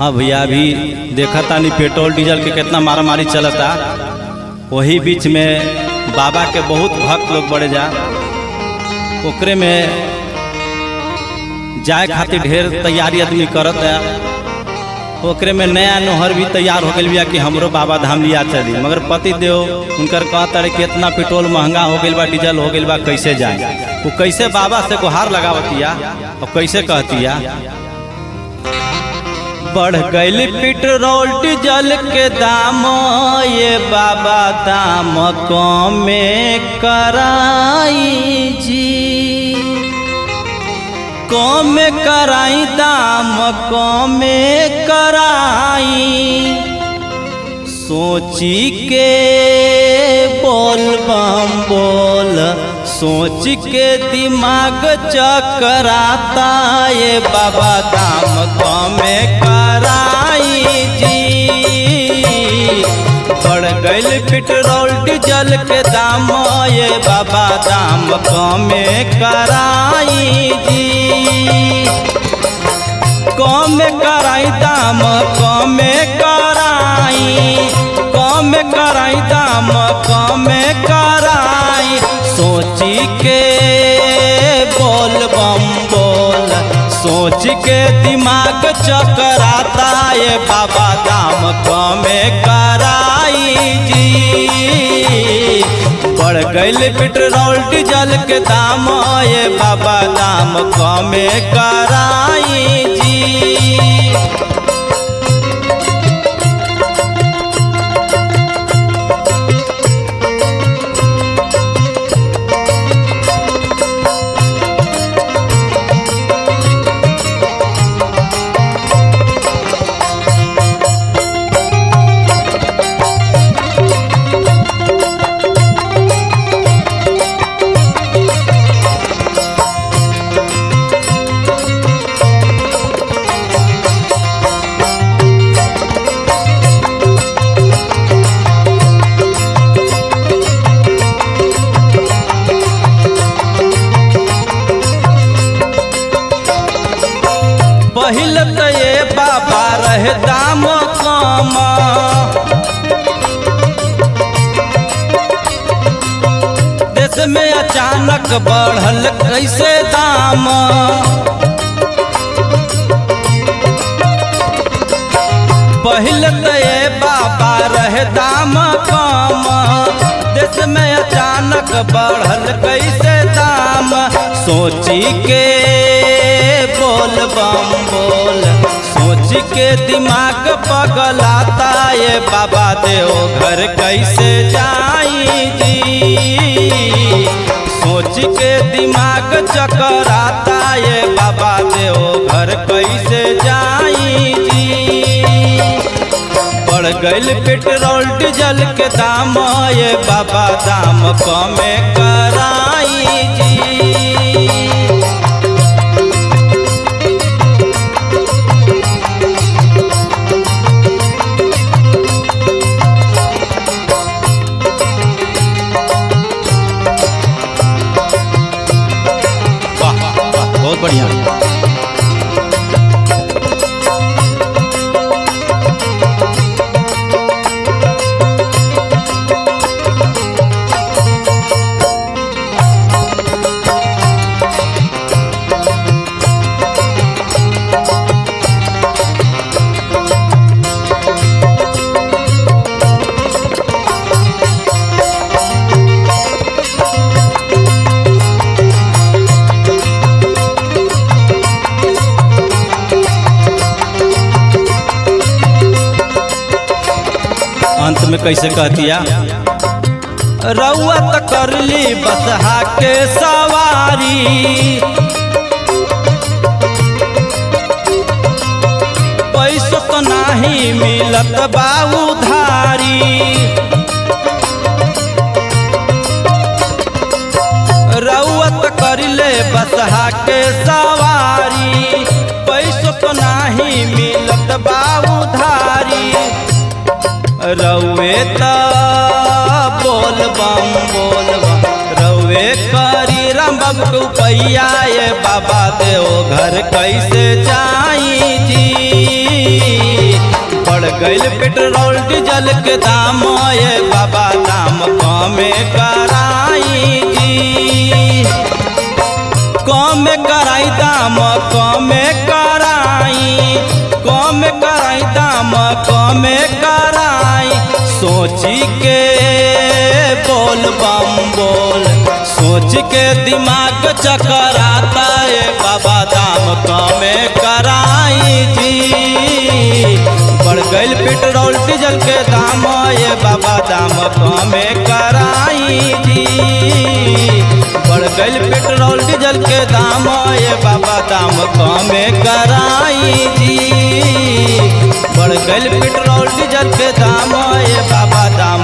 हाँ भैया, अभी देखा तानी पेट्रोल डीजल के कितना मारामारी चलता। वही बीच में बाबा के बहुत भक्त लोग बढ़े जा, ओकरे में जाए खातिर ढेर तैयारी आदमी करत है। ओकरे में नया नोहर भी तैयार हो गया कि हमरो बाबा धाम लिया चली, मगर पति देव उनकर कहता कि इतना पेट्रोल महंगा हो गया बा, डीजल हो गया बा, कैसे जाए। वो कैसे बाबा से गुहार लगावतिया और कैसे कहतिया, बढ़ गई पेट्रोल डीजल के दाम, ये बाबा दाम कमे कराई जी, कमे कराई दाम कमे कराई। सोची के बोल बम बोल, सोच के दिमाग चकराता, ये बाबा दाम कमे कराई जी। बढ़ गई पेट्रोल डीजल के दाम, ये बाबा दाम कमे कराई जी। कमे कराई दाम कमे कराई, कमे कराई दाम कमे कराई। सोची के बोल बम बोल, सोच के दिमाग चकराता, ये बाबा दाम कमे कराई जी। बढ़ गई पेट्रोल डीजल के दाम, ये बाबा दाम कमे कराई जी। पहले तो ये बाबा रहे दाम कम, देश में अचानक बढ़ल कैसे दाम। पहले तो ये बाबा रहे दाम कम, देश में अचानक बढ़ल कैसे दाम। सोची के बोल बम बोल, सोच के दिमाग पगलाता, ये बाबा देव घर कैसे जाई जी। सोच के दिमाग चकराता, ये बाबा देव घर कैसे जाई जी। बढ़ गई पेट्रोल डीजल के दाम, ये बाबा दाम कमे कराई जी। बहुत बढ़िया। अंत में कैसे कहतिया, रउआ तो कर ली बसहा के सवारी, पैसा तो नहीं मिलत बा उधारी। रउआ तो कर ले बसहा के सवारी, पैसा तो नहीं मिलत बा उधारी। रउए त बोल बम बोल बम, रउए करी राम बाबू के उपैया, ये बाबा देव घर कैसे जाई जी। गइल पेट्रोल डीजल के दाम ये बाबा दाम कमे कराई जी, कमे कराई दाम कमे कराई, कमे कराई दाम कमे कराई। सोची के बोल बम बोल, सोच के दिमाग चकराता है बाबा दाम कमे कराई जी। बढ़ गइल पेट्रोल डीजल के दाम ये बाबा दाम कमे कराई जी। बढ़ गइल पेट्रोल डीजल के दाम ये बाबा दाम कमे कराई जी। बढ़ गइल पेट्रोल डीजल के दाम ये बाबा दाम